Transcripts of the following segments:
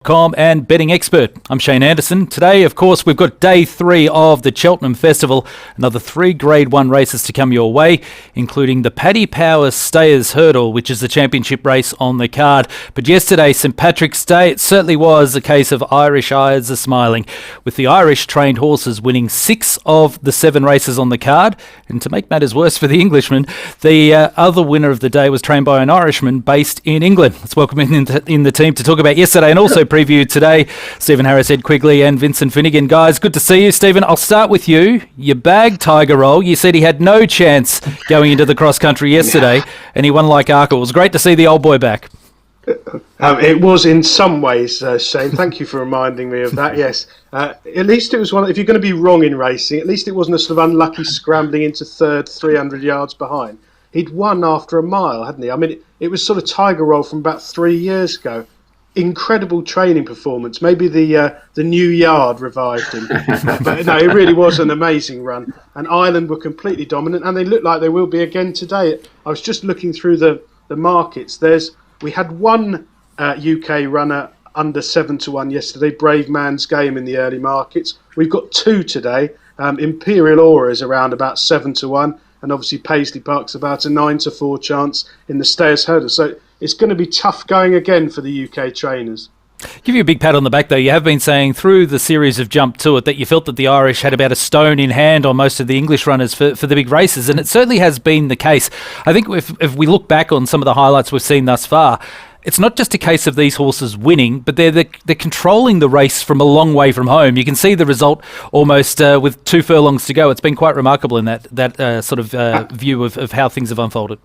bettingexpert.com and Betting Expert. I'm Shane Anderson. Today, of course, we've got day 3 of the Cheltenham Festival. Another 3 Grade 1 races to come your way, including the Paddy Power Stayers Hurdle, which is the championship race on the card. But yesterday, St Patrick's Day, it certainly was a case of Irish eyes are smiling, with the Irish trained horses winning 6 of the 7 races on the card. And to make matters worse for the Englishman, the other winner of the day was trained by an Irishman based in England. Let's welcome in the team to talk about yesterday and also preview today. Stephen Harris, Ed Quigley and Vincent Finegan. Guys, good to see you. Stephen, I'll start with you. You bagged Tiger Roll. You said he had no chance going into the cross country yesterday and he won like Arkle. It was great to see the old boy back. It was in some ways, Shane. Thank you for reminding me of that. Yes, at least it was one. If you're going to be wrong in racing, at least it wasn't a sort of unlucky scrambling into third, 300 yards behind. He'd won after a mile, hadn't he? I mean, it was sort of Tiger Roll from about 3 years ago. Incredible training performance. Maybe the new yard revived him, but no, it really was an amazing run. And Ireland were completely dominant, and they look like they will be again today. I was just looking through the markets. We had one UK runner under 7-1 yesterday, Brave Man's Game in the early markets. We've got 2 today. Imperial Aura is around about 7-1, and obviously Paisley Park's about a 9-4 chance in the Stayers Hurdle. So it's going to be tough going again for the UK trainers. Give you a big pat on the back, though. You have been saying through the series of Jump to It that you felt that the Irish had about a stone in hand on most of the English runners for the big races, and it certainly has been the case. I think if we look back on some of the highlights we've seen thus far, it's not just a case of these horses winning, but they're controlling the race from a long way from home. You can see the result almost with 2 furlongs to go. It's been quite remarkable in that sort of view of how things have unfolded.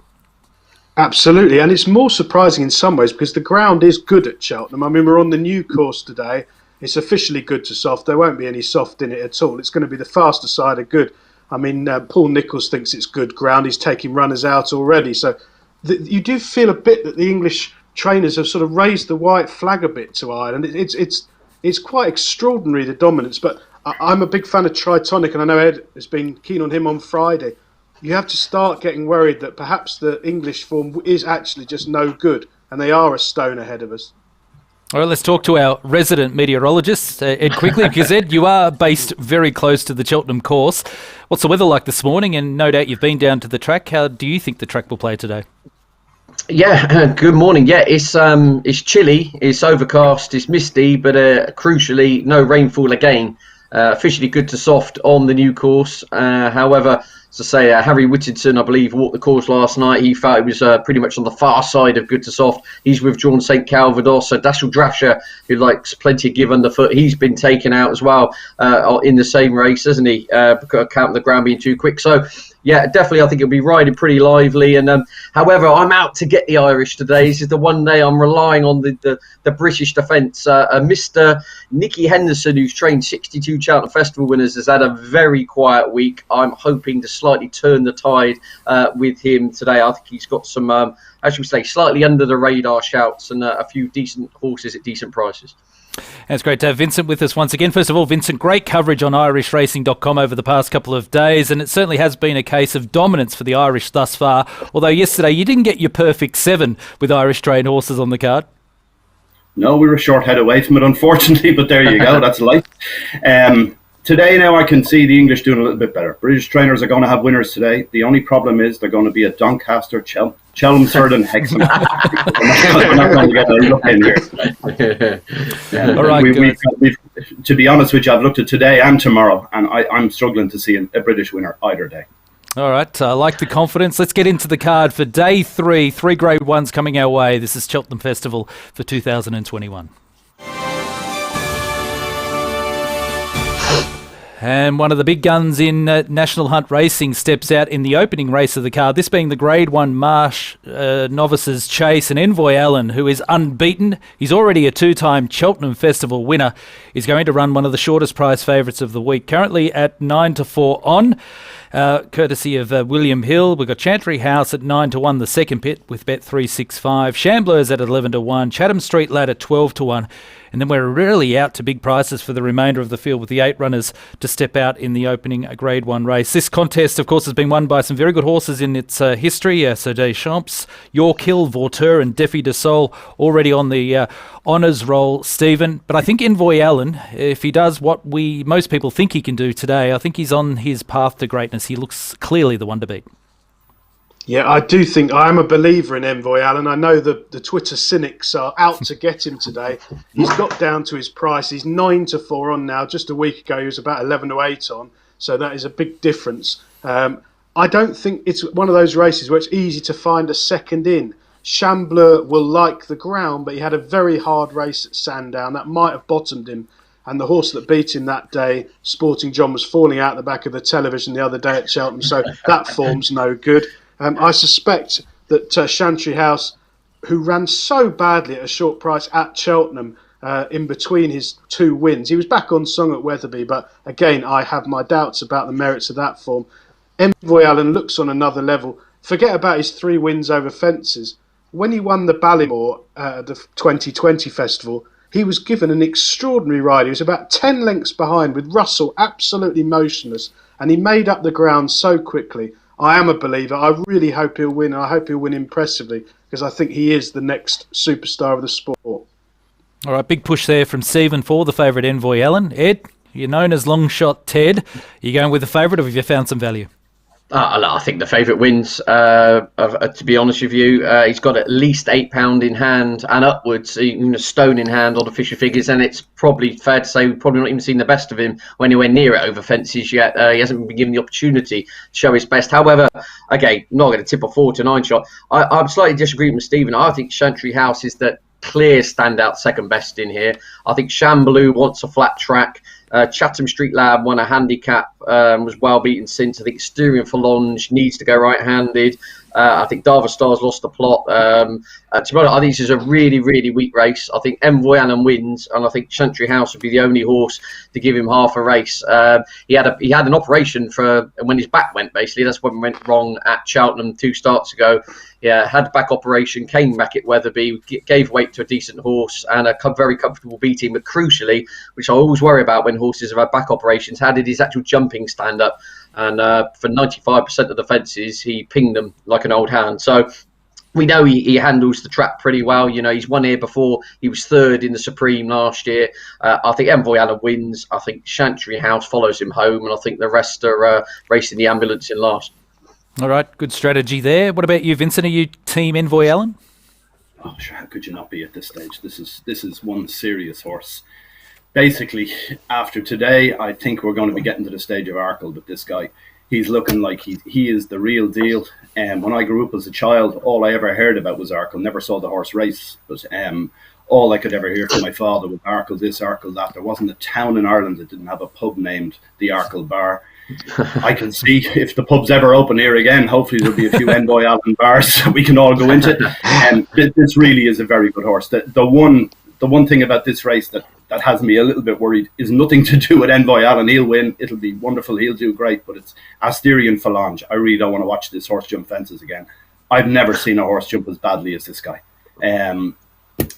Absolutely, and it's more surprising in some ways because the ground is good at Cheltenham. I mean, we're on the new course today. It's officially good to soft. There won't be any soft in it at all. It's going to be the faster side of good. I mean, Paul Nicholls thinks it's good ground. He's taking runners out already. So you do feel a bit that the English trainers have sort of raised the white flag a bit to Ireland. It's quite extraordinary, the dominance. But I'm a big fan of Tritonic, and I know Ed has been keen on him on Friday. You have to start getting worried that perhaps the English form is actually just no good and they are a stone ahead of us. All right, let's talk to our resident meteorologist, Ed Quigley, because Ed, you are based very close to the Cheltenham course. What's the weather like this morning? And no doubt you've been down to the track. How do you think the track will play today? Yeah, good morning. Yeah, it's chilly, it's overcast, it's misty, but crucially, no rainfall again. Officially good to soft on the new course. However, as I say, Harry Whittington, I believe, walked the course last night. He felt it was pretty much on the far side of good to soft. He's withdrawn St Calvados. So Dashiell Drasher, who likes plenty of give underfoot, he's been taken out as well in the same race, hasn't he? Counting the ground being too quick. So, yeah, definitely, I think it'll be riding pretty lively. And however, I'm out to get the Irish today. This is the one day I'm relying on the British defence. Mr. Nicky Henderson, who's trained 62 Cheltenham Festival winners, has had a very quiet week. I'm hoping to slightly turn the tide with him today. I think he's got some, as you say, slightly under the radar shouts and a few decent horses at decent prices. And it's great to have Vincent with us once again. First of all, Vincent, great coverage on IrishRacing.com over the past couple of days, and it certainly has been a case of dominance for the Irish thus far, although yesterday you didn't get your perfect 7 with Irish trained horses on the card. No, we were a short head away from it, unfortunately, but there you go, that's life. Today now I can see the English doing a little bit better. British trainers are going to have winners today. The only problem is they're going to be at Doncaster, Chelmsford and Hexham. We're not going to get a look in here. All right, we've, to be honest with you, I've looked at today and tomorrow, and I'm struggling to see a British winner either day. All right, I like the confidence. Let's get into the card for day 3. 3 Grade 1s coming our way. This is Cheltenham Festival for 2021. And one of the big guns in National Hunt Racing steps out in the opening race of the card, this being the Grade 1 Marsh Novices Chase, and Envoy Allen, who is unbeaten. He's already a 2-time Cheltenham Festival winner. He's going to run one of the shortest price favourites of the week, currently at 9-4 on. courtesy of William Hill. We've got Chantry House at 9-1, the second pit with Bet365. Chambler's at 11-1. Chatham Street Lad at 12-1. And then we're really out to big prices for the remainder of the field with the 8 runners to step out in the opening Grade 1 race. This contest, of course, has been won by some very good horses in its history. So Deschamps, York Hill, Vauteur and Defi de Sol already on the honours roll, Stephen. But I think Envoy Allen, if he does what most people think he can do today, I think he's on his path to greatness. He looks clearly the one to beat. Yeah, I do think I'm a believer in Envoy Allen. I know the Twitter cynics are out to get him today. He's got down to his price. He's 9-4 on now. Just a week ago, he was about 11-8 on. So that is a big difference. I don't think it's one of those races where it's easy to find a second in. Chambler will like the ground, but he had a very hard race at Sandown. That might have bottomed him. And the horse that beat him that day, Sporting John, was falling out the back of the television the other day at Cheltenham. So that form's no good. I suspect that Chantry House, who ran so badly at a short price at Cheltenham in between his 2 wins, he was back on song at Wetherby, but again, I have my doubts about the merits of that form. Envoy Allen looks on another level. Forget about his 3 wins over fences. When he won the Ballymore at the 2020 festival, he was given an extraordinary ride. He was about 10 lengths behind with Russell absolutely motionless, and he made up the ground so quickly. I am a believer. I really hope he'll win. I hope he'll win impressively because I think he is the next superstar of the sport. All right, big push there from Stephen for the favourite Envoy Allen. Ed, you're known as Long Shot Ted. Are you going with the favourite or have you found some value? I think the favourite wins, to be honest with you. He's got at least £8 in hand and upwards, even a stone in hand on official figures, and it's probably fair to say we've probably not even seen the best of him anywhere near it over fences yet. He hasn't been given the opportunity to show his best. However, again, not going to tip a 4-9 shot. I'm slightly disagreeing with Stephen. I think Chantry House is the clear standout second best in here. I think Chambaloo wants a flat track. Chatham Street Lab won a handicap, was well beaten since. I think Styrian Forlonge needs to go right-handed. I think Darva Star's lost the plot. To be honest, I think this is a really, really weak race. I think Envoy Allen wins, and I think Chantry House would be the only horse to give him half a race. He had an operation for when his back went, basically. That's when went wrong at Cheltenham 2 starts ago. Yeah, had a back operation, came back at Wetherby, gave weight to a decent horse and a very comfortable beating. But crucially, which I always worry about when horses have had back operations, how did his actual jumping stand up? And for 95% of the fences, he pinged them like an old hand. So we know he handles the track pretty well. You know, he's won here before. He was 3rd in the Supreme last year. I think Envoy Allen wins. I think Chantry House follows him home. And I think the rest are racing the ambulance in last. All right, good strategy there. What about you, Vincent? Are you team Envoy Allen? Oh, sure. How could you not be at this stage? This is one serious horse. Basically, after today, I think we're going to be getting to the stage of Arkle with this guy. He's looking like he is the real deal. When I grew up as a child, all I ever heard about was Arkle. Never saw the horse race, but all I could ever hear from my father was Arkle this, Arkle that. There wasn't a town in Ireland that didn't have a pub named the Arkle Bar. I can see if the pub's ever open here again, hopefully there'll be a few Envoy Allen bars we can all go into. This really is a very good horse. The one thing about this race that has me a little bit worried is nothing to do with Envoy Allen. He'll win. It'll be wonderful. He'll do great. But it's Styrian Forlonge. I really don't want to watch this horse jump fences again. I've never seen a horse jump as badly as this guy.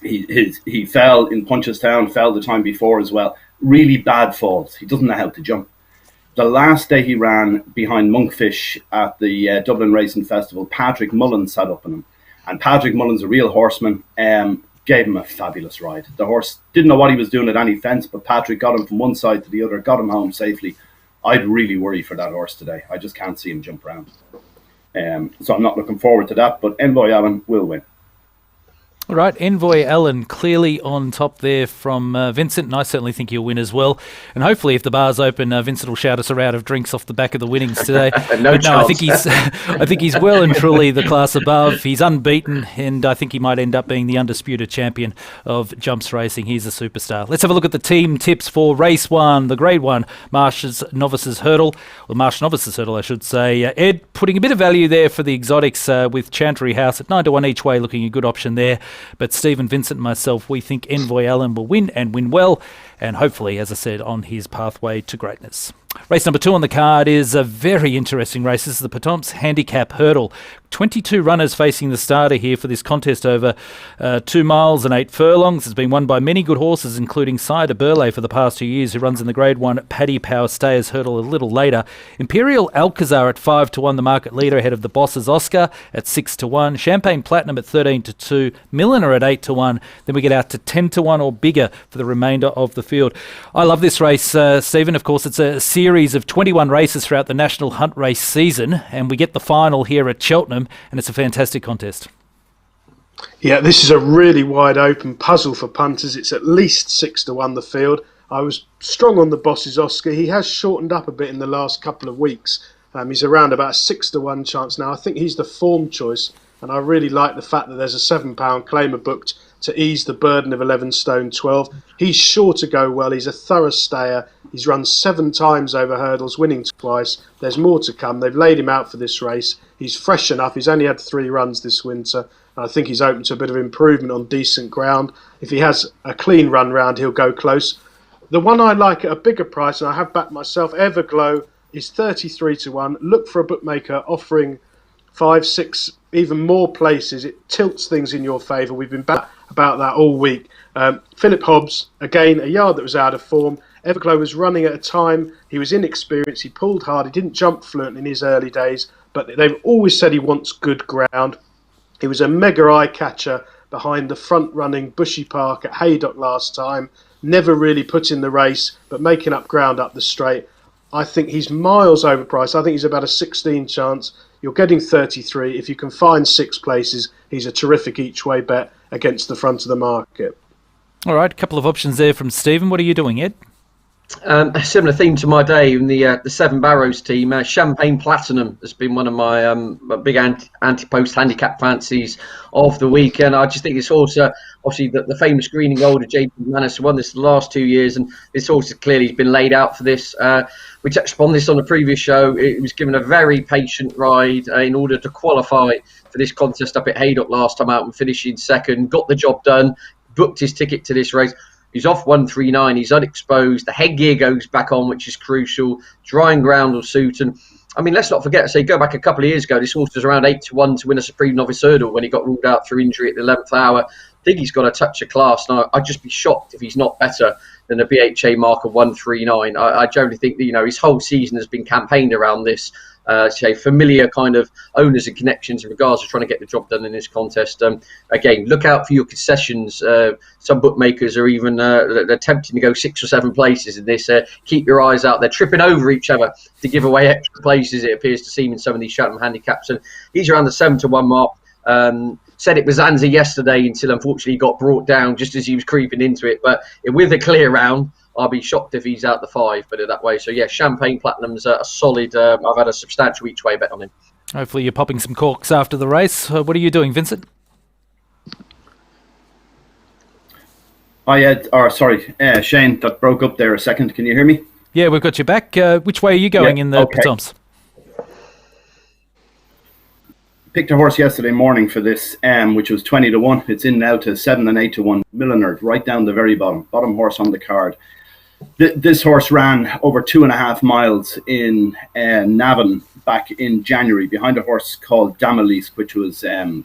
He fell in Punchestown, fell the time before as well. Really bad falls. He doesn't know how to jump. The last day he ran behind Monkfish at the Dublin Racing Festival, Patrick Mullins sat up on him. And Patrick Mullins, a real horseman, gave him a fabulous ride. The horse didn't know what he was doing at any fence, but Patrick got him from one side to the other, got him home safely. I'd really worry for that horse today. I just can't see him jump around. So I'm not looking forward to that, but Envoy Allen will win. All right, Envoy Allen clearly on top there from Vincent, and I certainly think he'll win as well. And hopefully, if the bar's open, Vincent will shout us a round of drinks off the back of the winnings today. No, I think he's well and truly the class above. He's unbeaten, and I think he might end up being the undisputed champion of jumps racing. He's a superstar. Let's have a look at the team tips for race 1, the Grade 1, Marsh's Novices Hurdle, or Marsh Novices Hurdle, I should say. Ed putting a bit of value there for the exotics with Chantry House at 9-1 each way, looking a good option there. But Stephen, Vincent and myself, we think Envoy Allen will win and win well, and hopefully, as I said, on his pathway to greatness. Race number 2 on the card is a very interesting race. This is the Pertemps Handicap Hurdle. 22 runners facing the starter here for this contest over 2 miles and 8 furlongs. It's been won by many good horses, including Cider Burley for the past 2 years, who runs in the Grade 1 Paddy Power Stayers Hurdle a little later. Imperial Alcazar at 5-1, the market leader, ahead of the Boss's Oscar at 6-1. Champagne Platinum at 13-2. Milliner at 8-1. Then we get out to 10-1 or bigger for the remainder of the field. I love this race, Stephen. Of course, it's a series of 21 races throughout the National Hunt race season, and we get the final here at Cheltenham, and it's a fantastic contest. Yeah, this is a really wide open puzzle for punters. It's at least 6-1 the field. I was strong on the Boss's Oscar. He has shortened up a bit in the last couple of weeks. He's around about a 6-1 chance now. I think he's the form choice, and I really like the fact that there's a £7 claimer booked to ease the burden of 11 stone 12. He's sure to go well. He's a thorough stayer. He's run 7 times over hurdles, winning twice. There's more to come. They've laid him out for this race. He's fresh enough. He's only had 3 runs this winter. I think he's open to a bit of improvement on decent ground. If he has a clean run round, he'll go close. The one I like at a bigger price, and I have backed myself, Everglow, is 33-1. Look for a bookmaker offering 5, 6, even more places. It tilts things in your favour. We've been about that all week. Philip Hobbs, again, a yard that was out of form. Everglow was running at a time. He was inexperienced. He pulled hard. He didn't jump fluent in his early days, but they've always said he wants good ground. He was a mega eye catcher behind the front-running Bushy Park at Haydock last time. Never really put in the race, but making up ground up the straight. I think he's miles overpriced. I think he's about a 16 chance. You're getting 33. If you can find 6 places, he's a terrific each-way bet against the front of the market. All right, a couple of options there from Stephen. What are you doing, Ed? A similar theme to my day in the Seven Barrows team. Champagne Platinum has been one of my big anti-post handicap fancies of the week, and I just think this horse, obviously the famous green and gold of JP Manis, won this the last 2 years, and this horse has clearly been laid out for this. We touched upon this on the previous show. It was given a very patient ride in order to qualify for this contest up at Haydock last time out and finishing second. Got the job done, booked his ticket to this race. He's off 139. He's unexposed. The headgear goes back on, which is crucial. Drying ground will suit. And I mean, let's not forget, go back a couple of years ago, this horse was around 8-1 to win a Supreme Novice Hurdle when he got ruled out through injury at the 11th hour. I think he's got a touch of class. Now, I'd just be shocked if he's not better than a BHA mark of 139. I generally think that, his whole season has been campaigned around this. Familiar kind of owners and connections in regards to trying to get the job done in this contest. Again, look out for your concessions. Some bookmakers are even attempting to go 6 or 7 places in this. Keep your eyes out. They're tripping over each other to give away extra places, it appears to seem, in some of these Cheltenham handicaps. And he's around the 7-1 mark. Said it was Zanza yesterday until unfortunately he got brought down just as he was creeping into it. But with a clear round, I'll be shocked if he's out the 5, but that way. So, yeah, Champagne Platinum's a solid. I've had a substantial each way bet on him. Hopefully you're popping some corks after the race. What are you doing, Vincent? Shane, that broke up there a second. Can you hear me? Yeah, we've got you back. Which way are you going in the Pertemps? Picked a horse yesterday morning for this, which was 20-1. It's in now to 7 and 8-1. Milliner, right down the very bottom horse on the card. This horse ran over 2.5 miles in Navan back in January behind a horse called Damalis, which was a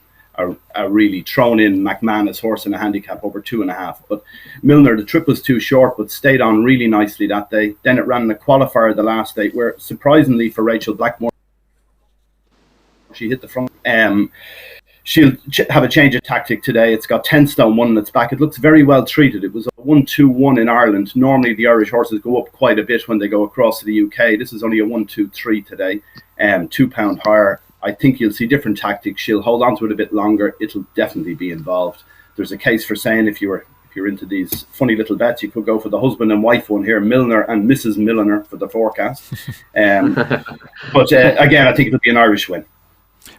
really thrown-in McManus horse in a handicap over 2.5. But Milliner, the trip was too short, but stayed on really nicely that day. Then it ran in a qualifier the last day, where surprisingly for Rachel Blackmore, she hit the front. She'll have a change of tactic today. It's got 10 stone 1 in its back. It looks very well treated. It was a 1-2-1 in Ireland. Normally the Irish horses go up quite a bit when they go across to the UK. This is only a 1-2-3 today, £2 higher. I think you'll see different tactics. She'll hold on to it a bit longer. It'll definitely be involved. There's a case for saying if you're into these funny little bets, you could go for the husband and wife one here, Milliner and Mrs. Milliner for the forecast. But again, I think it'll be an Irish win.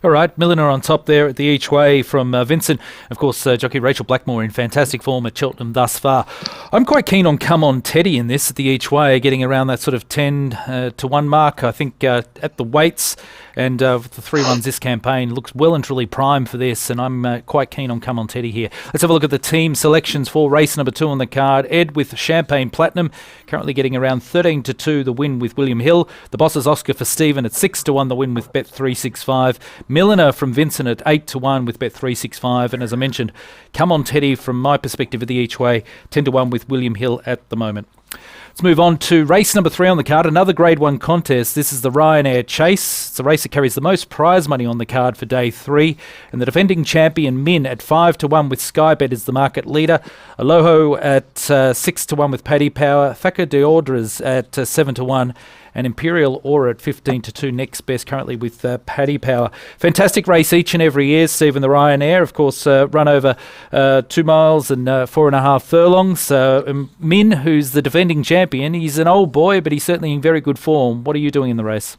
All right, Milliner on top there at the each way from Vincent. Of course, jockey Rachel Blackmore in fantastic form at Cheltenham thus far. I'm quite keen on Come On Teddy in this at the each way, getting around that sort of 10-1 mark. I think at the weights, And the 3-1s this campaign looks well and truly prime for this, and I'm quite keen on Come On Teddy here. Let's have a look at the team selections for race number 2 on the card. Ed with Champagne Platinum, currently getting around 13-2 the win with William Hill. The boss is Oscar for Stephen at 6-1 the win with Bet365. Milliner from Vincent at 8-1 with Bet365. And as I mentioned, Come On Teddy, from my perspective of the each way, 10-1 with William Hill at the moment. Let's move on to race number 3 on the card, another Grade 1 contest. This is the Ryanair Chase. It's a race that carries the most prize money on the card for day 3. And the defending champion, Min, at 5-1 with Skybet is the market leader. Aloho at 6-1 with Paddy Power. Faca de Ordres at 7-1. And Imperial Aura at 15-2, next best currently with Paddy Power. Fantastic race each and every year, Stephen. The Ryanair, of course, run over 2 miles and 4.5 furlongs. Min, who's the defending champion, he's an old boy, but he's certainly in very good form. What are you doing in the race?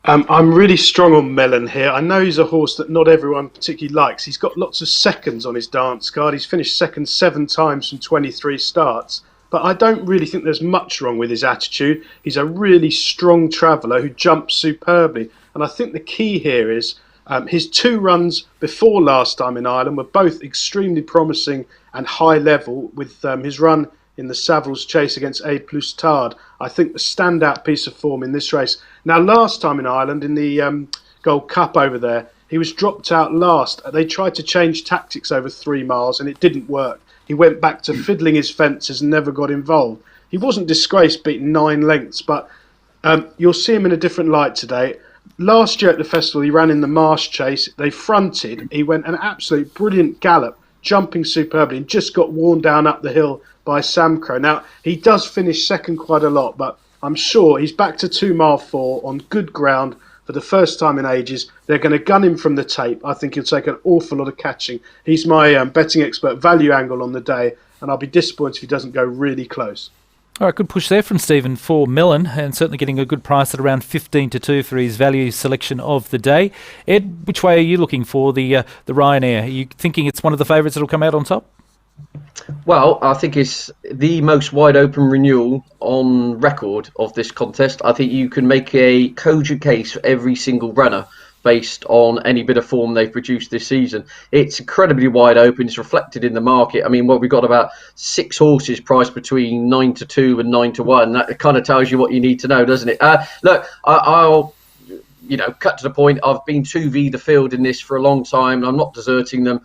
I'm really strong on Melon here. I know he's a horse that not everyone particularly likes. He's got lots of seconds on his dance card. He's finished second 7 times from 23 starts. But I don't really think there's much wrong with his attitude. He's a really strong traveller who jumps superbly. And I think the key here is his 2 runs before last time in Ireland were both extremely promising and high level, with his run in the Savills Chase against A Plus Tard. I think the standout piece of form in this race. Now, last time in Ireland, in the Gold Cup over there, he was dropped out last. They tried to change tactics over 3 miles and it didn't work. He went back to fiddling his fences and never got involved. He wasn't disgraced beating 9 lengths, but you'll see him in a different light today. Last year at the festival, he ran in the Marsh Chase. They fronted. He went an absolute brilliant gallop, jumping superbly, and just got worn down up the hill by Samcro. Now, he does finish second quite a lot, but I'm sure he's back to 2 mile 4 on good ground for the first time in ages. They're going to gun him from the tape. I think he'll take an awful lot of catching. He's my betting expert value angle on the day, and I'll be disappointed if he doesn't go really close. All right, good push there from Stephen for Mellon, and certainly getting a good price at around 15-2 for his value selection of the day. Ed, which way are you looking for the Ryanair? Are you thinking it's one of the favourites that'll come out on top? Well, I think it's the most wide open renewal on record of this contest. I think you can make a cogent case for every single runner based on any bit of form they've produced this season. It's incredibly wide open. It's reflected in the market. I mean, we've got about 6 horses priced between 9-2 and 9-1. That kind of tells you what you need to know, doesn't it? Look, I'll cut to the point. I've been 2v the field in this for a long time, and I'm not deserting them.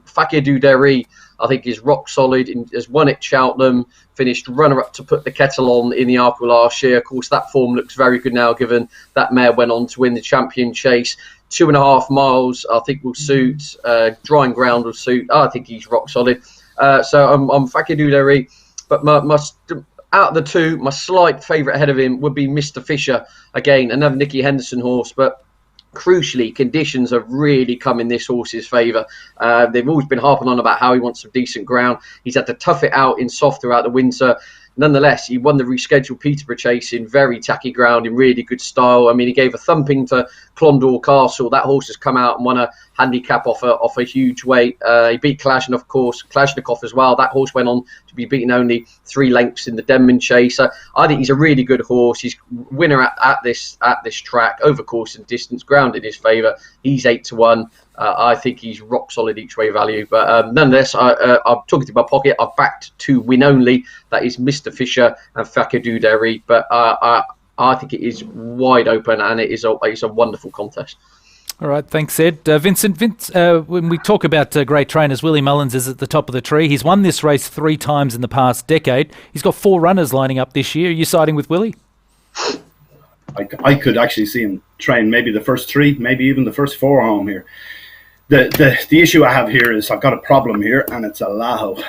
Fakir Duderi, I think, is rock solid. Has won at Cheltenham, finished runner-up to put the kettle on in the Arkle last year. Of course, that form looks very good now, given that mare went on to win the Champion Chase. 2.5 miles, I think, will suit. Drying ground will suit. I think he's rock solid. So I'm Fakir Duderi. But out of the 2, my slight favourite ahead of him would be Mr. Fisher. Again, another Nicky Henderson horse, but crucially, conditions have really come in this horse's favour. They've always been harping on about how he wants some decent ground. He's had to tough it out in soft throughout the winter. Nonetheless, he won the rescheduled Peterborough Chase in very tacky ground, in really good style. I mean, he gave a thumping to Clondall Castle. That horse has come out and won a handicap off a huge weight. He beat Kalashnikov as well. That horse went on to be beaten only 3 lengths in the Denman Chase. I think he's a really good horse. He's winner at this track, over course and distance, ground in his favour. He's 8-1. I think he's rock solid each way value. But nonetheless, I'm talking to my pocket. I've backed 2 win only. That is Mr. Fisher and Fakir Duderi. But I think it is wide open, and it's a wonderful contest. All right, thanks, Ed. Vincent, when we talk about great trainers, Willie Mullins is at the top of the tree. He's won this race 3 times in the past decade. He's got 4 runners lining up this year. Are you siding with Willie? I could actually see him train maybe the first 3, maybe even the first 4 home here. The issue I have here is I've got a problem here, and it's Allaho.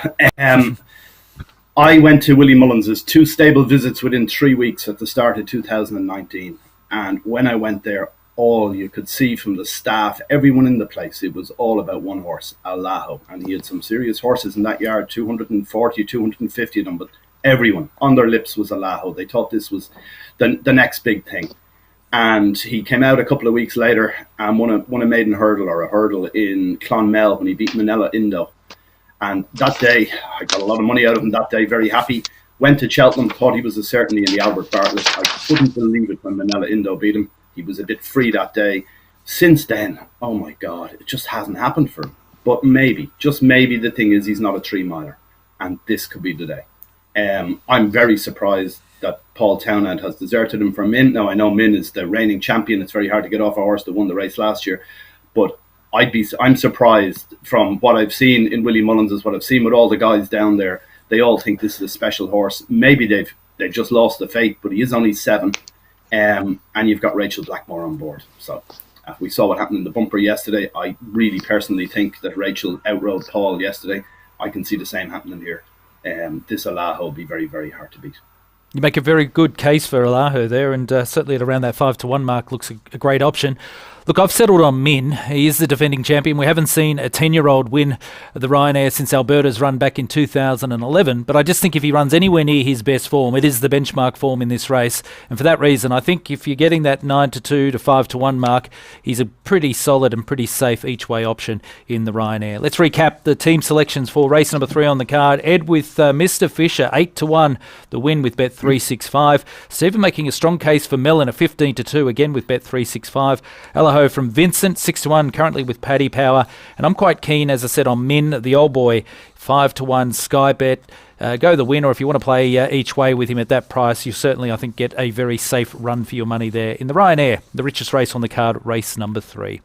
I went to Willie Mullins' 2 stable visits within 3 weeks at the start of 2019. And when I went there, all you could see from the staff, everyone in the place, it was all about one horse, Allaho. And he had some serious horses in that yard, 240, 250 of them. But everyone on their lips was Allaho. They thought this was the next big thing. And he came out a couple of weeks later and won a maiden hurdle, or a hurdle, in Clonmel when he beat Manila Indo. And that day, I got a lot of money out of him that day, very happy. Went to Cheltenham, thought he was a certainty in the Albert Bartlett. I couldn't believe it when Manila Indo beat him. He was a bit free that day. Since then, oh my God, it just hasn't happened for him. But maybe, just maybe, the thing is he's not a 3-miler, and this could be the day. I'm very surprised that Paul Townend has deserted him for Min. Now, I know Min is the reigning champion. It's very hard to get off a horse that won the race last year. But I'm surprised from what I've seen in Willie Mullins, what I've seen with all the guys down there. They all think this is a special horse. Maybe they've just lost the faith, but he is only 7. And you've got Rachel Blackmore on board. So we saw what happened in the bumper yesterday. I really personally think that Rachel outrode Paul yesterday. I can see the same happening here. This Alaho will be very, very hard to beat. You make a very good case for Alaho there, and certainly at around that 5-1 mark looks a great option. Look, I've settled on Min. He is the defending champion. We haven't seen a 10-year-old win the Ryanair since Alberta's run back in 2011, but I just think if he runs anywhere near his best form, it is the benchmark form in this race. And for that reason, I think if you're getting that 9-2 to 5-1 mark, he's a pretty solid and pretty safe each-way option in the Ryanair. Let's recap the team selections for race number 3 on the card. Ed with Mr. Fisher, 8-1, the win with Bet365. Stephen making a strong case for Mellon, a 15-2, again with Bet365. Alaho from Vincent, 6-1, currently with Paddy Power. And I'm quite keen, as I said, on Min, the old boy, 5-1 Sky Bet. Go the win, or if you want to play each way with him at that price, you certainly, I think, get a very safe run for your money there in the Ryanair, the richest race on the card, race number 3.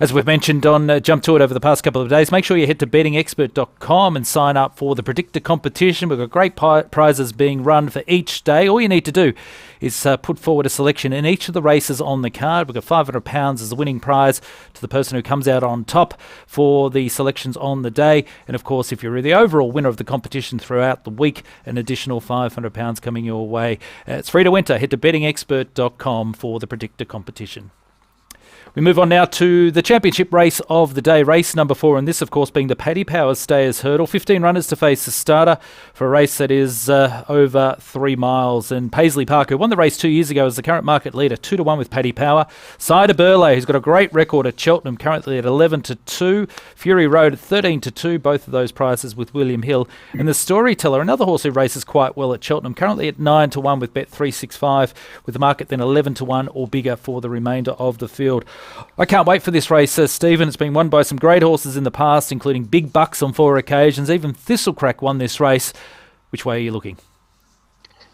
As we've mentioned on Jump To It over the past couple of days, make sure you head to bettingexpert.com and sign up for the Predictor competition. We've got great prizes being run for each day. All you need to do is put forward a selection in each of the races on the card. We've got £500 as the winning prize to the person who comes out on top for the selections on the day. And of course, if you're the overall winner of the competition throughout the week, an additional £500 coming your way. It's free to enter. Head to bettingexpert.com for the Predictor competition. We move on now to the championship race of the day, race number 4, and this, of course, being the Paddy Power Stayers Hurdle. 15 runners to face the starter for a race that is over 3 miles. And Paisley Park, who won the race 2 years ago, is the current market leader, 2-1 with Paddy Power. Cider Burley, who's got a great record at Cheltenham, currently at 11-2. Fury Road at 13-2, both of those prices with William Hill. And the Storyteller, another horse who races quite well at Cheltenham, currently at 9-1 with Bet365, with the market then 11-1 or bigger for the remainder of the field. I can't wait for this race, Stephen. It's been won by some great horses in the past, including Big Bucks on 4 occasions. Even Thistlecrack won this race. Which way are you looking?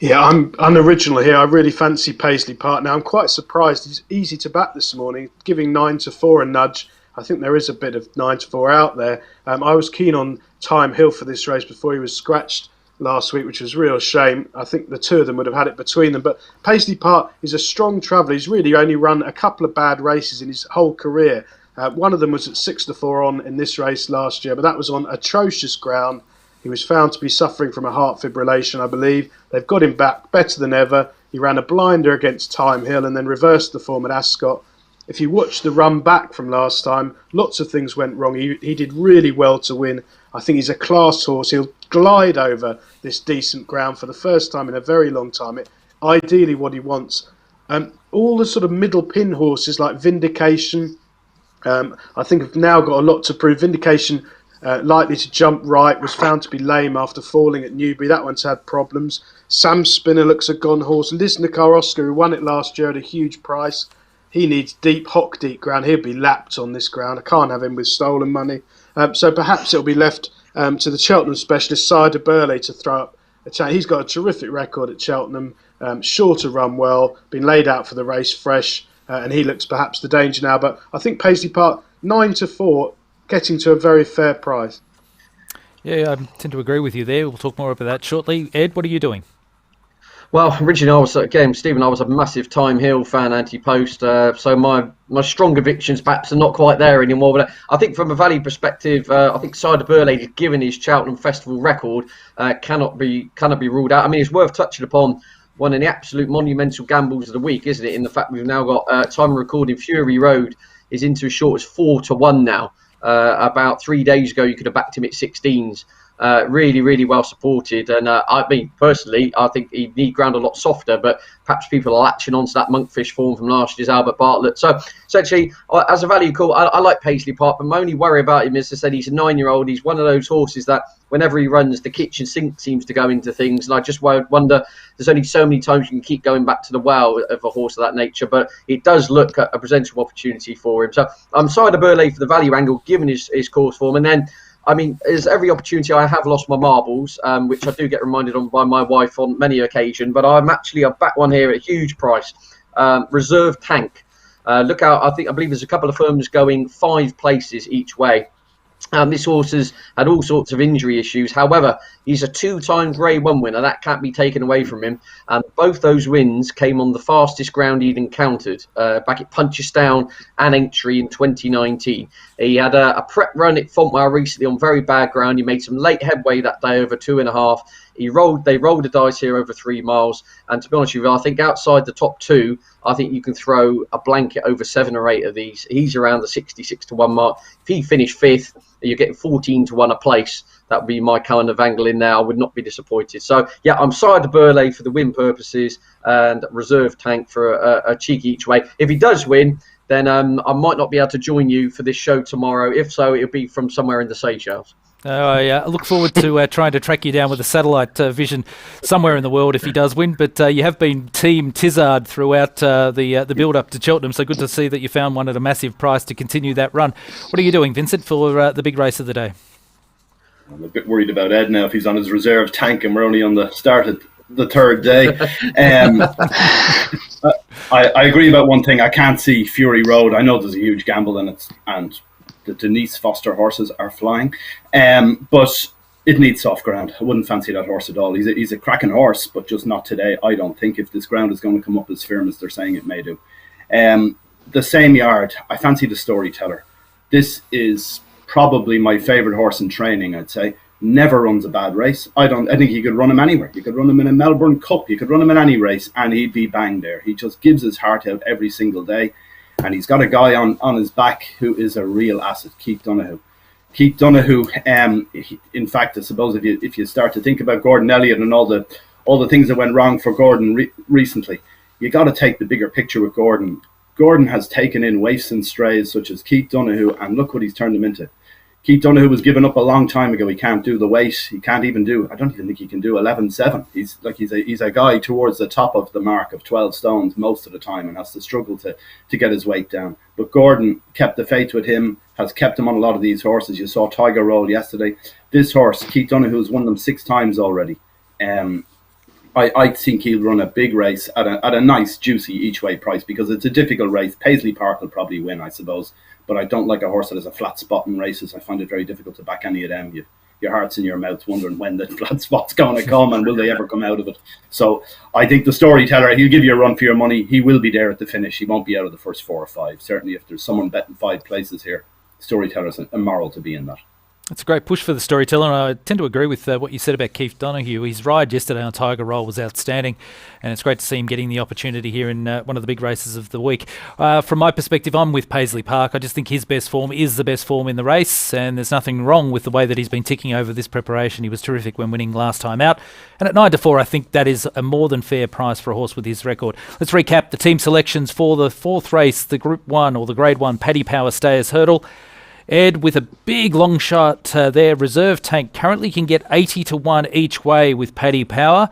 Yeah, I'm unoriginal here. I really fancy Paisley Park. Now, I'm quite surprised. He's easy to back this morning, giving 9-4 a nudge. I think there is a bit of 9-4 out there. I was keen on Time Hill for this race before he was scratched last week, which was a real shame. I think the two of them would have had it between them. But Paisley Park is a strong traveller. He's really only run a couple of bad races in his whole career. One of them was at 6-4 on in this race last year, but that was on atrocious ground. He was found to be suffering from a heart fibrillation, I believe. They've got him back better than ever. He ran a blinder against Time Hill and then reversed the form at Ascot. If you watch the run back from last time, lots of things went wrong. He did really well to win. I think he's a class horse. He'll glide over this decent ground for the first time in a very long time. Ideally what he wants. All the sort of middle pin horses like Vindication, I think have now got a lot to prove. Vindication, likely to jump right, was found to be lame after falling at Newbury. That one's had problems. Sam Spinner looks a gone horse. Lisnacar Oscar, who won it last year at a huge price. He needs deep, hock deep ground. He'll be lapped on this ground. I can't have him with stolen money. So perhaps it'll be left to the Cheltenham specialist, Cider Burley, to throw up a chance. He's got a terrific record at Cheltenham, sure to run well, been laid out for the race fresh, and he looks perhaps the danger now. But I think Paisley Park, 9-4, getting to a very fair price. Yeah, I tend to agree with you there. We'll talk more about that shortly. Ed, what are you doing? Well, originally Stephen, I was a massive Time Hill fan, anti-post, so my strong convictions perhaps are not quite there anymore. But I think from a value perspective, I think Cider Burley, given his Cheltenham Festival record, cannot be ruled out. I mean, it's worth touching upon one of the absolute monumental gambles of the week, isn't it? In the fact we've now got time of recording, Fury Road is into as short as 4-1 now. About 3 days ago, you could have backed him at 16s. Really, really well supported. And I mean, personally, I think he'd need ground a lot softer, but perhaps people are latching onto that monkfish form from last year's Albert Bartlett. So essentially, as a value call, I like Paisley Park, but my only worry about him is, I said, he's a 9-year-old. He's one of those horses that whenever he runs, the kitchen sink seems to go into things. And I just wonder, there's only so many times you can keep going back to the well of a horse of that nature, but it does look a potential opportunity for him. So I'm side of Burley for the value angle, given his course form. And then, I mean, there's every opportunity. I have lost my marbles, which I do get reminded on by my wife on many occasions, but I've back one here at a huge price. Reserve Tank. Look out, I believe there's a couple of firms going 5 places each way. This horse has had all sorts of injury issues. However, he's a 2-time Grade 1 winner. That can't be taken away from him. And both those wins came on the fastest ground he'd encountered, back at Punchestown and Aintree in 2019. He had a prep run at Fontwell recently on very bad ground. He made some late headway that day over 2.5. They rolled the dice here over 3 miles. And to be honest with you, I think outside the top 2, I think you can throw a blanket over 7 or 8 of these. He's around the 66 to 1 mark. If he finished 5th, you're getting 14 to 1 a place. That would be my kind of angle in there. I would not be disappointed. So, yeah, I'm side of Burley for the win purposes and Reserve Tank for a cheeky each way. If he does win, then I might not be able to join you for this show tomorrow. If so, it'll be from somewhere in the Seychelles. I look forward to trying to track you down with a satellite vision somewhere in the world if he does win. But you have been Team Tizard throughout the build-up to Cheltenham, so good to see that you found one at a massive price to continue that run. What are you doing, Vincent, for the big race of the day? I'm a bit worried about Ed now if he's on his reserve tank and we're only on the start of the 3rd day. I agree about one thing. I can't see Fury Road. I know there's a huge gamble in it, and the Denise Foster horses are flying, but it needs soft ground. I wouldn't fancy that horse at all. He's a cracking horse, but just not today. I don't think if this ground is going to come up as firm as they're saying it may do. The same yard, I fancy the Storyteller. This is probably my favourite horse in training, I'd say. Never runs a bad race. I think you could run him anywhere. You could run him in a Melbourne Cup. You could run him in any race and he'd be bang there. He just gives his heart out every single day. And he's got a guy on his back who is a real asset, Keith Donoghue. Keith Donoghue, in fact, I suppose if you start to think about Gordon Elliott and all the things that went wrong for Gordon recently, you got to take the bigger picture with Gordon. Gordon has taken in waifs and strays such as Keith Donoghue, and look what he's turned them into. Keith Donoghue was given up a long time ago. He can't do the weight. He can't even do, I don't even think he can do 11.7. He's a guy towards the top of the mark of 12 stones most of the time and has to struggle to get his weight down. But Gordon kept the faith with him, has kept him on a lot of these horses. You saw Tiger Roll yesterday. This horse, Keith Donoghue, has won them 6 times already. I think he'll run a big race at a nice, juicy each-way price because it's a difficult race. Paisley Park will probably win, I suppose. But I don't like a horse that has a flat spot in races. I find it very difficult to back any of them. Your heart's in your mouth wondering when the flat spot's going to come and will they ever come out of it. So I think the Storyteller, he'll give you a run for your money. He will be there at the finish. He won't be out of the first 4 or 5. Certainly if there's someone betting 5 places here, Storyteller's immoral to be in that. It's a great push for the Storyteller, and I tend to agree with what you said about Keith Donoghue. His ride yesterday on Tiger Roll was outstanding, and it's great to see him getting the opportunity here in one of the big races of the week. From my perspective, I'm with Paisley Park. I just think his best form is the best form in the race, and there's nothing wrong with the way that he's been ticking over this preparation. He was terrific when winning last time out, and at 9-4, I think that is a more than fair price for a horse with his record. Let's recap the team selections for the 4th race, the Group 1 or the Grade 1 Paddy Power Stayers Hurdle. Ed with a big long shot there. Reserve Tank currently can get 80 to 1 each way with Paddy Power.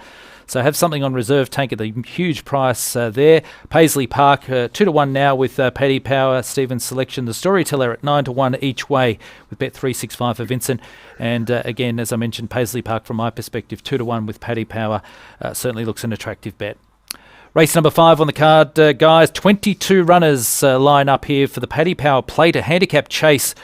So have something on Reserve Tank at the huge price there. Paisley Park 2 to 1 now with Paddy Power. Stephen's selection. The Storyteller at 9 to 1 each way with Bet365 for Vincent. And again, as I mentioned, Paisley Park from my perspective 2 to 1 with Paddy Power certainly looks an attractive bet. Race number 5 on the card, guys. 22 runners line up here for the Paddy Power Plate. A Handicap Chase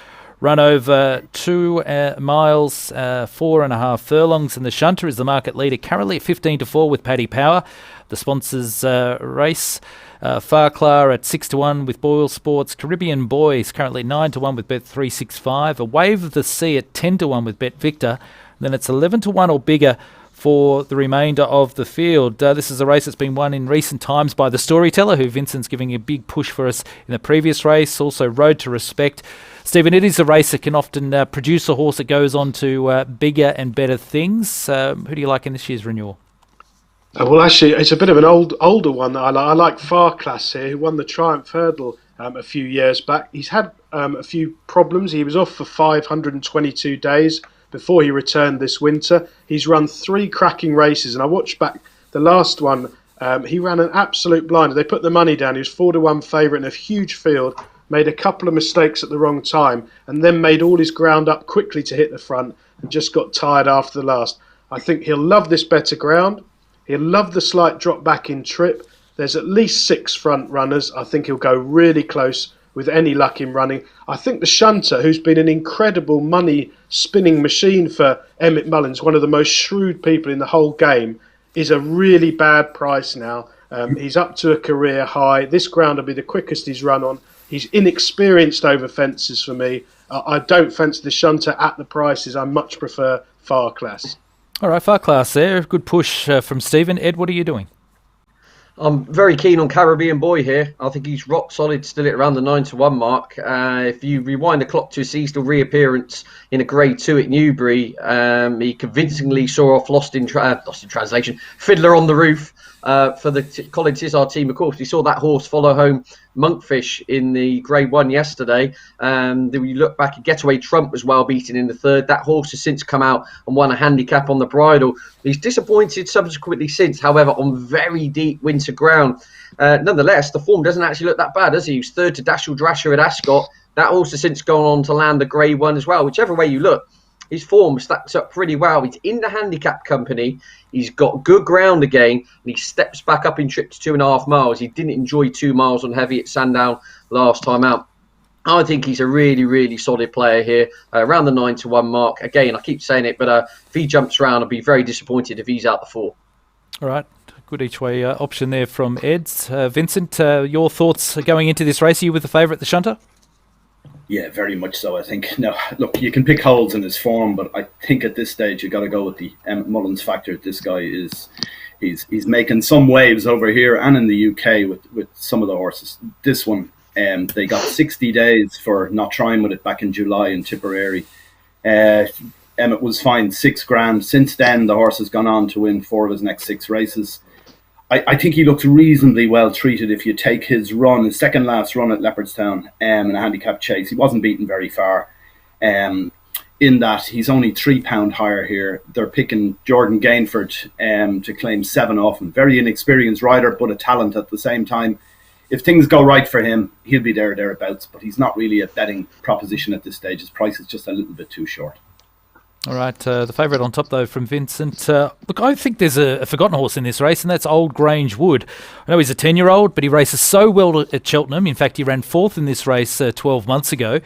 run over 2 miles, 4.5 furlongs, and the Shunter is the market leader currently at 15 to 4 with Paddy Power. The sponsors race. Farclar at 6 to 1 with Boyle Sports. Caribbean Boys currently 9 to 1 with Bet365. A Wave of the Sea at 10 to 1 with Bet Victor. Then it's 11 to 1 or bigger for the remainder of the field. This is a race that's been won in recent times by the Storyteller, who Vincent's giving a big push for us in the previous race. Also, Road to Respect. Stephen, it is a race that can often produce a horse that goes on to bigger and better things. Who do you like in this year's renewal? Well, actually, it's a bit of an older one that I like. I like Farclas here, who won the Triumph Hurdle a few years back. He's had a few problems. He was off for 522 days before he returned this winter. He's run 3 cracking races, and I watched back the last one. He ran an absolute blinder. They put the money down. He was 4-1 favourite in a huge field, made a couple of mistakes at the wrong time, and then made all his ground up quickly to hit the front and just got tired after the last. I think he'll love this better ground. He'll love the slight drop back in trip. There's at least 6 front runners. I think he'll go really close with any luck in running. I think the shunter, who's been an incredible money spinning machine for Emmett Mullins, one of the most shrewd people in the whole game, is a really bad price now. He's up to a career high. This ground will be the quickest he's run on. He's inexperienced over fences for me. I don't fancy the shunter at the prices. I much prefer Farclas. All right, Farclas there. Good push from Stephen. Ed, what are you doing? I'm very keen on Caribbean Boy here. I think he's rock solid still at around the 9-1 mark. If you rewind the clock to his seasonal reappearance in a Grade 2 at Newbury, he convincingly saw off Lost in Translation, Fiddler on the Roof for the Colin Tizard team. Of course, we saw that horse follow home Monkfish in the Grade 1 yesterday. Then we look back at Getaway Trump was well beaten in the third. That horse has since come out and won a handicap on the bridle. He's disappointed subsequently since, however, on very deep winter ground. Nonetheless, the form doesn't actually look that bad, does he? He was third to Dashel Drasher at Ascot. That horse has since gone on to land the Grade 1 as well. Whichever way you look, his form stacks up pretty well. He's in the handicap company. He's got good ground again, and he steps back up in trip to 2.5 miles. He didn't enjoy 2 miles on heavy at Sandown last time out. I think he's a really, really solid player here, around the 9-1 mark. Again, I keep saying it, but if he jumps around, I'll be very disappointed if he's out the 4. All right. Good each way option there from Ed's. Vincent, your thoughts going into this race? Are you with the favourite, the shunter? Yeah, very much so, I think. Now, look, you can pick holes in his form, but I think at this stage you've got to go with the Emmett Mullins factor. This guy he's making some waves over here and in the UK with some of the horses. This one, they got 60 days for not trying with it back in July in Tipperary. Emmett was fined $6,000. Since then, the horse has gone on to win 4 of his next 6 races. I think he looks reasonably well treated if you take his second last run at Leopardstown in a handicap chase. He wasn't beaten very far. In that, he's only £3 higher here. They're picking Jordan Gainford to claim 7 off him. Very inexperienced rider, but a talent at the same time. If things go right for him, he'll be thereabouts, but he's not really a betting proposition at this stage. His price is just a little bit too short. All right, the favourite on top, though, from Vincent. Look, I think there's a forgotten horse in this race, and that's Old Grange Wood. I know he's a 10-year-old, but he races so well at Cheltenham. In fact, he ran 4th in this race 12 months ago.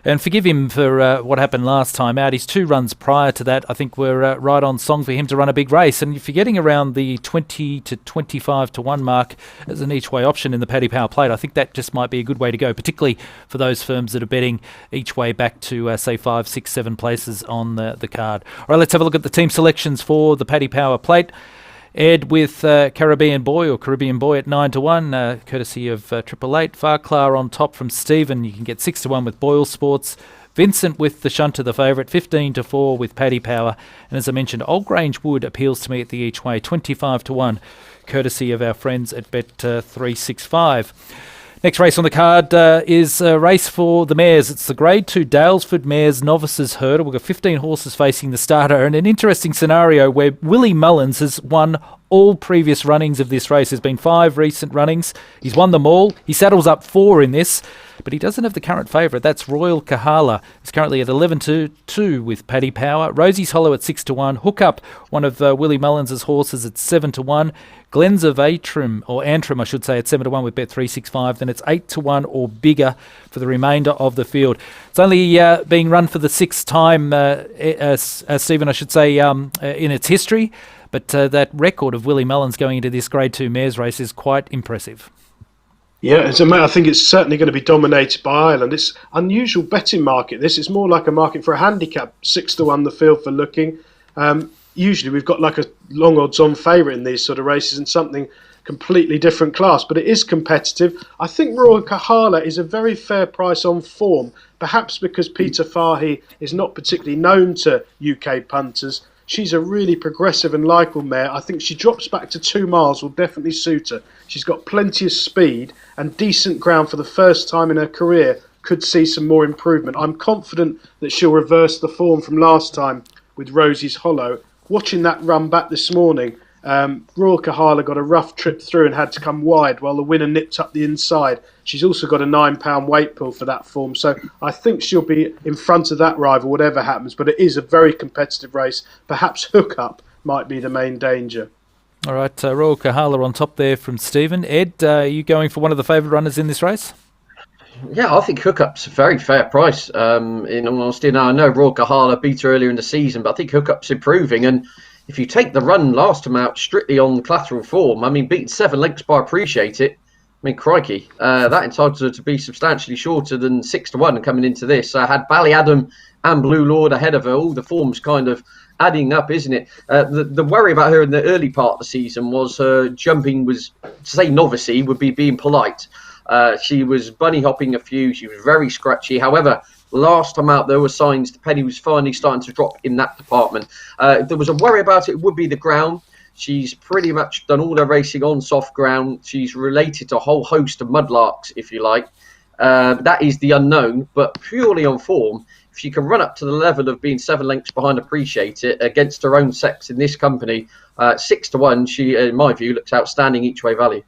And forgive him for what happened last time out. His 2 runs prior to that, I think, were right on song for him to run a big race. And if you're getting around the 20 to 25 to 1 mark as an each-way option in the Paddy Power Plate, I think that just might be a good way to go, particularly for those firms that are betting each way back to, say, 5, 6, 7 places on the card. All right, let's have a look at the team selections for the Paddy Power Plate. Ed with Caribbean Boy at 9-1, courtesy of 888. Farclas on top from Stephen. You can get 6-1 with Boyle Sports. Vincent with the shunter, the favourite, 15-4 with Paddy Power. And as I mentioned, Old Grange Wood appeals to me at the each way, 25-1, courtesy of our friends at Bet365. Next race on the card is a race for the mares. It's the Grade 2 Dalesford Mares Novices Hurdle. We've got 15 horses facing the starter, and an interesting scenario where Willie Mullins has won all previous runnings of this race. There's been 5 recent runnings. He's won them all. He saddles up 4 in this, but he doesn't have the current favourite. That's Royal Kahala. He's currently at 11-2 with Paddy Power. Rosie's Hollow at 6-1. Hookup, one of Willie Mullins' horses, at 7-1. Glens of Antrim, I should say, at 7-1 with Bet365. Then it's 8-1 or bigger for the remainder of the field. It's only being run for the 6th time, Stephen, I should say, in its history. But that record of Willie Mullins going into this Grade 2 mares race is quite impressive. Yeah, I think it's certainly going to be dominated by Ireland. It's unusual betting market. This is more like a market for a handicap. 6-1 the field for looking. usually we've got like a long odds on favourite in these sort of races and something completely different class, but it is competitive. I think Royal Kahala is a very fair price on form, perhaps because Peter Fahey is not particularly known to UK punters. She's a really progressive and likeable mare. I think she drops back to 2 miles will definitely suit her. She's got plenty of speed and decent ground for the first time in her career. Could see some more improvement. I'm confident that she'll reverse the form from last time with Rosie's Hollow. Watching that run back this morning, Royal Kahala got a rough trip through and had to come wide while the winner nipped up the inside. She's also got a £9 weight pull for that form, so I think she'll be in front of that rival whatever happens, but it is a very competitive race. Perhaps Hook Up might be the main danger. All right, Royal Kahala on top there from Stephen. Ed, are you going for one of the favourite runners in this race? Yeah, I think Hook Up's a very fair price. In all honesty, now I know Royal Kahala beat her earlier in the season, but I think Hook Up's improving. And if you take the run last time out strictly on collateral form, I mean, beating 7 lengths by Appreciate It, I mean, crikey, that entitles her to be substantially shorter than 6-1 coming into this. I had Ballyadam and Blue Lord ahead of her. All the forms kind of adding up, isn't it? The worry about her in the early part of the season was her jumping was, to say novicey would be being polite. She was bunny hopping a few. She was very scratchy. However, last time out, there were signs the penny was finally starting to drop in that department. There was a worry about it would be the ground. She's pretty much done all her racing on soft ground. She's related to a whole host of mudlarks, if you like. That is the unknown, but purely on form, if she can run up to the level of being 7 lengths behind Appreciate It against her own sex in this company, 6-1, she, in my view, looks outstanding each way value.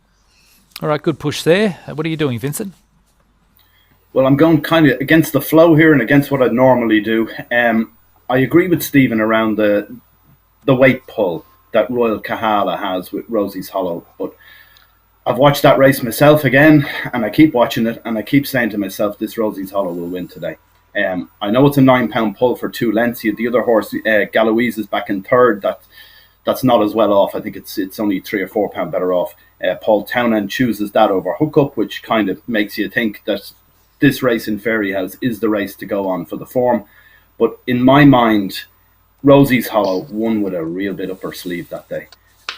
All right, good push there. What are you doing, Vincent? Well, I'm going kind of against the flow here and against what I'd normally do. I agree with Stephen around the weight pull that Royal Kahala has with Rosie's Hollow, but I've watched that race myself again, and I keep watching it, and I keep saying to myself, this Rosie's Hollow will win today. I know it's a £9 pull for 2 lengths. The other horse, Galoise, is back in third. That's not as well off. I think it's only £3 or £4 better off. Paul Townend chooses that over Hook Up, which kind of makes you think that this race in Fairyhouse is the race to go on for the form. But in my mind, Rosie's Hollow won with a real bit up her sleeve that day.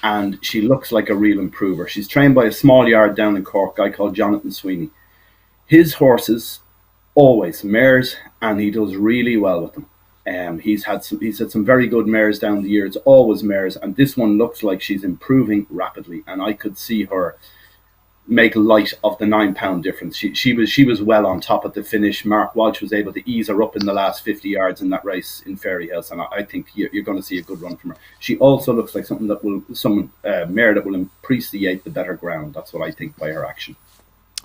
And she looks like a real improver. She's trained by a small yard down in Cork, a guy called Jonathan Sweeney. His horses, always mares, and he does really well with them. He's had some very good mares down the years, always mares, and this one looks like she's improving rapidly, and I could see her make light of the £9 difference. She was well on top at the finish. Mark Walsh was able to ease her up in the last 50 yards in that race in Fairyhouse, and I think you're going to see a good run from her. She also looks like mare that will appreciate the better ground. That's what I think by her action.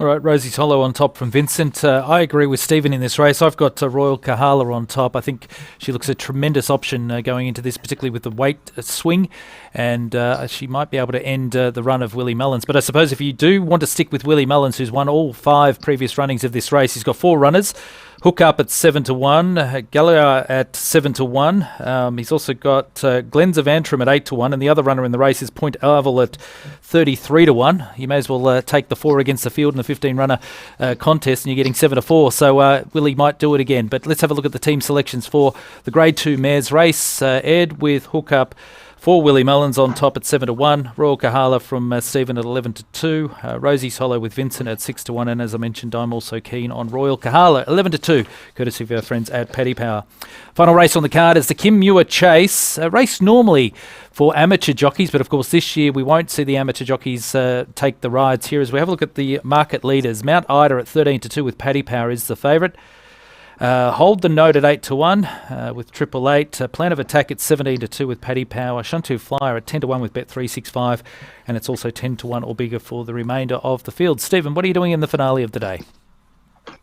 All right, Rosie's Hollow on top from Vincent. I agree with Stephen in this race. I've got Royal Kahala on top. I think she looks a tremendous option going into this, particularly with the weight swing, and she might be able to end the run of Willie Mullins. But I suppose if you do want to stick with Willie Mullins, who's won all 5 previous runnings of this race, he's got 4 runners. Hook Up at 7-1, Gallia at 7-1. He's also got Glens of Antrim at 8-1, and the other runner in the race is Point Arvel at 33-1. You may as well take the 4 against the field in the 15-runner contest, and you're getting 7-4. So Willie might do it again. But let's have a look at the team selections for the Grade 2 Mares race. Ed with Hook Up for Willie Mullins on top at 7-1. Royal Kahala from Stephen at 11-2. Rosie's Hollow with Vincent at 6-1. And as I mentioned, I'm also keen on Royal Kahala, 11-2, courtesy of our friends at Paddy Power. Final race on the card is the Muir Chase, a race normally for amateur jockeys, but of course this year we won't see the amateur jockeys take the rides here. As we have a look at the market leaders, Mount Ida at 13-2 with Paddy Power is the favourite. Hold the Note at 8-1 with 888. Plan of Attack at 17-2 with Paddy Power. Shuntu Flyer at 10-1 with Bet365. And it's also 10-1 or bigger for the remainder of the field. Stephen, what are you doing in the finale of the day?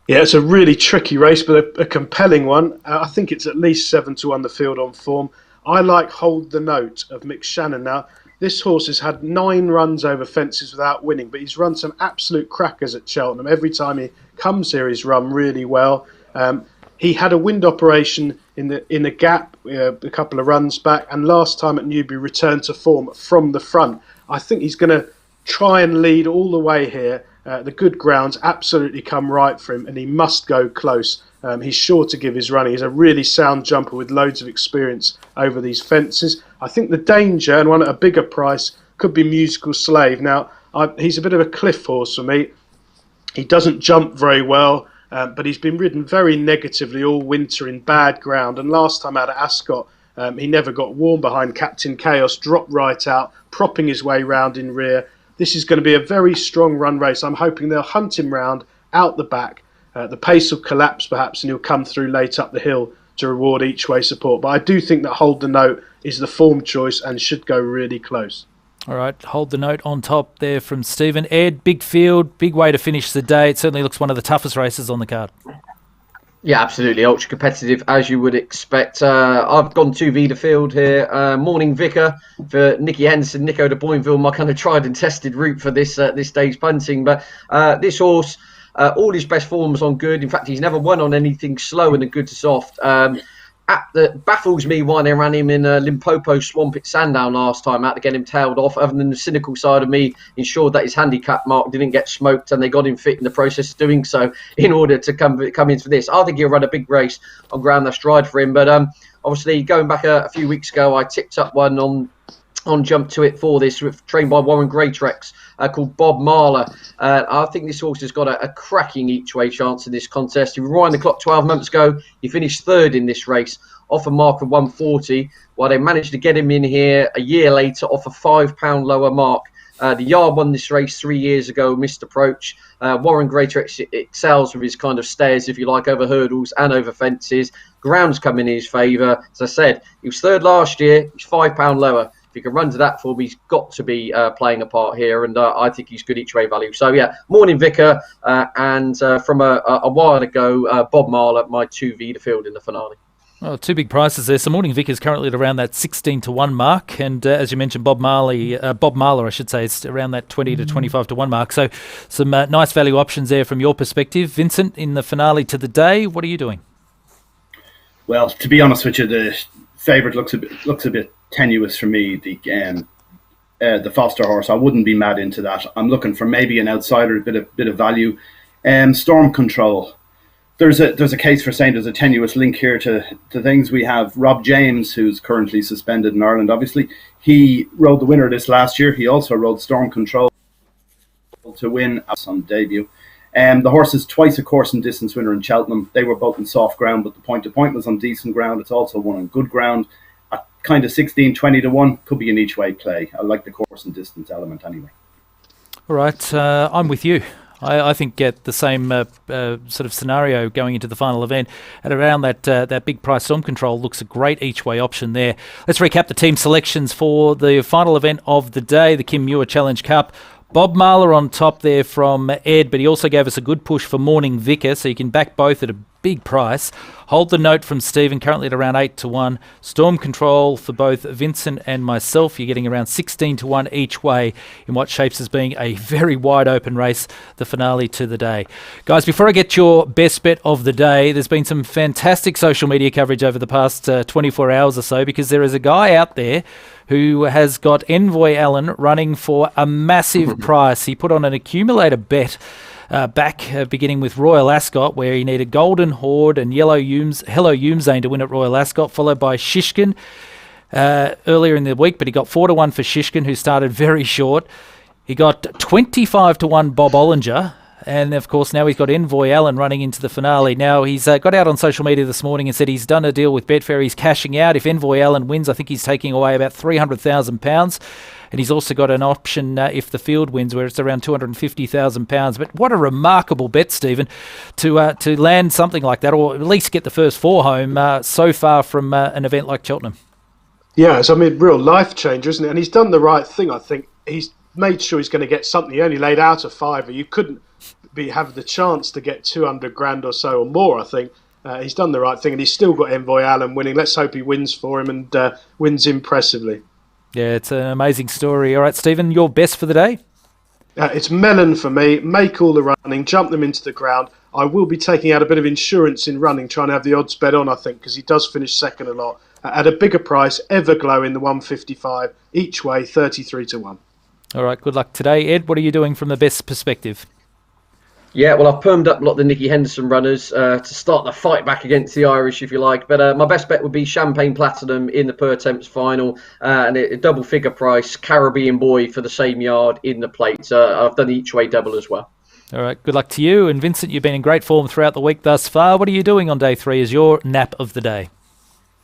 Yeah, it's a really tricky race, but a compelling one. I think it's at least 7-1 the field on form. I like Hold the Note of Mick Shannon. Now, this horse has had 9 runs over fences without winning, but he's run some absolute crackers at Cheltenham. Every time he comes here, he's run really well. He had a wind operation in the gap a couple of runs back, and last time at Newbury returned to form from the front. I think he's going to try and lead all the way here, The good ground's absolutely come right for him, and he must go close. He's sure to give his running. He's a really sound jumper with loads of experience over these fences. I think the danger, and one at a bigger price, could be Musical Slave. Now, he's a bit of a cliff horse for me. He doesn't jump very well, but he's been ridden very negatively all winter in bad ground. And last time out at Ascot, he never got warm behind Captain Chaos, dropped right out, propping his way round in rear. This is going to be a very strong run race. I'm hoping they'll hunt him round out the back. The pace will collapse perhaps, and he'll come through late up the hill to reward each way support. But I do think that Hold the Note is the form choice and should go really close. All right, Hold the Note on top there from Stephen. Ed, big field, big way to finish the day. It certainly looks one of the toughest races on the card. Yeah, absolutely. Ultra competitive, as you would expect. I've gone 2V the field here. Morning Vicar for Nicky Henderson, Nico de Boinville, my kind of tried and tested route for this day's punting. But this horse, all his best forms on good. In fact, he's never won on anything slow and a good to soft. Baffles me why they ran him in Limpopo Swamp at Sandown last time out to get him tailed off. Other than the cynical side of me ensured that his handicap mark didn't get smoked, and they got him fit in the process of doing so in order to come into this. I think he'll run a big race on ground that's stride for him. But obviously, going back a few weeks ago, I tipped up one on Jump to It for this, trained by Warren Greatrex, called Bob Marler. I think this horse has got a cracking each way chance in this contest. If you rewind the clock 12 months ago, he finished third in this race off a mark of 140, while they managed to get him in here a year later off a £5 lower mark. The Yard won this race 3 years ago, missed approach. Warren Greatrex excels with his kind of stairs, if you like, over hurdles and over fences. Ground's come in his favour. As I said, he was third last year, he's £5 lower. If he can run to that form, he's got to be playing a part here, and I think he's good each way value. So yeah, Morning Vicar, and from a while ago, Bob Marler, my 2V to field in the finale. Well, two big prices there. So Morning Vic is currently at around that 16-1 mark, and as you mentioned, Bob Marler, I should say, is around that 20 to 25-1 mark. So some nice value options there from your perspective. Vincent, in the finale to the day, what are you doing? Well, to be honest with you, the favourite looks a bit tenuous for me. The Foster horse, I wouldn't be mad into that. I'm looking for maybe an outsider, a bit of value. Storm Control. There's a case for saying there's a tenuous link here to things. We have Rob James, who's currently suspended in Ireland. Obviously, he rode the winner this last year. He also rode Storm Control to win on debut. The horse is twice a course and distance winner in Cheltenham. They were both on soft ground, but the point-to-point was on decent ground. It's also one on good ground. At kind of 16-20-1 could be an each way play. I like the course and distance element anyway. All right, I'm with you. I think get the same sort of scenario going into the final event at around that big price. Storm Control looks a great each way option there. Let's recap the team selections for the final event of the day, the Kim Muir Challenge Cup. Bob Marler on top there from Ed, but he also gave us a good push for Morning Vicar, so you can back both at a big price. Hold the Note from Stephen, currently at around 8-1. Storm Control for both Vincent and myself. You're getting around 16-1 each way in what shapes as being a very wide open race, the finale to the day. Guys, before I get your best bet of the day, there's been some fantastic social media coverage over the past 24 hours or so, because there is a guy out there who has got Envoy Allen running for a massive price. He put on an accumulator bet beginning with Royal Ascot, where he needed Golden Horde and Hello Youmzane to win at Royal Ascot, followed by Shishkin earlier in the week, but he got 4-1 for Shishkin, who started very short. He got 25-1 Bob Ollinger, and of course now he's got Envoy Allen running into the finale. Now he's got out on social media this morning and said he's done a deal with Betfair. He's cashing out. If Envoy Allen wins, I think he's taking away about £300,000. And he's also got an option if the field wins, where it's around £250,000. But what a remarkable bet, Stephen, to land something like that, or at least get the first four home so far from an event like Cheltenham. Yeah, it's real life changer, isn't it? And he's done the right thing, I think. He's made sure he's going to get something. He only laid out a fiver. You couldn't have the chance to get 200 grand or so or more, I think. He's done the right thing, and he's still got Envoy Allen winning. Let's hope he wins for him and wins impressively. Yeah, it's an amazing story. All right, Stephen, your best for the day? It's Melon for me. Make all the running, jump them into the ground. I will be taking out a bit of insurance in running, trying to have the odds bet on, I think, because he does finish second a lot. At a bigger price, Everglow in the 155, each way, 33-1. All right, good luck today. Ed, what are you doing from the best perspective? Yeah, well, I've permed up a lot of the Nicky Henderson runners to start the fight back against the Irish, if you like. But my best bet would be Champagne Platinum in the Pertemps final, and a double figure price, Caribbean Boy for the same yard in the plate. I've done each way double as well. All right, good luck to you. And Vincent, you've been in great form throughout the week thus far. What are you doing on day 3 as your nap of the day?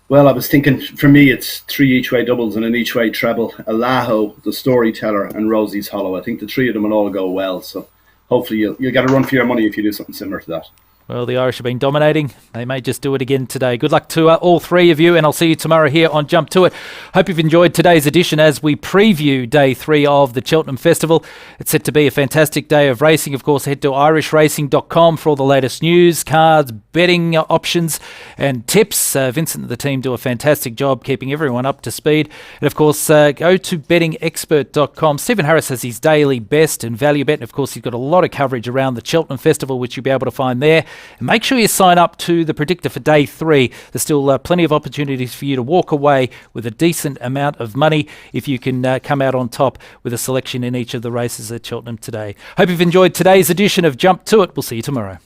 Well, I was thinking, for me, it's 3 each way doubles and an each way treble. Alaho, the Storyteller, and Rosie's Hollow. I think the 3 of them will all go well. So hopefully you'll get a run for your money if you do something similar to that. Well, the Irish have been dominating. They may just do it again today. Good luck to all 3 of you, and I'll see you tomorrow here on Jump To It. Hope you've enjoyed today's edition as we preview day 3 of the Cheltenham Festival. It's set to be a fantastic day of racing. Of course, head to irishracing.com for all the latest news, cards, betting options and tips. Vincent and the team do a fantastic job keeping everyone up to speed. And of course, go to bettingexpert.com. Stephen Harris has his daily best and value bet. And of course, he's got a lot of coverage around the Cheltenham Festival, which you'll be able to find there. And make sure you sign up to the predictor for day 3. There's still plenty of opportunities for you to walk away with a decent amount of money if you can come out on top with a selection in each of the races at Cheltenham today. Hope you've enjoyed today's edition of Jump To It. We'll see you tomorrow.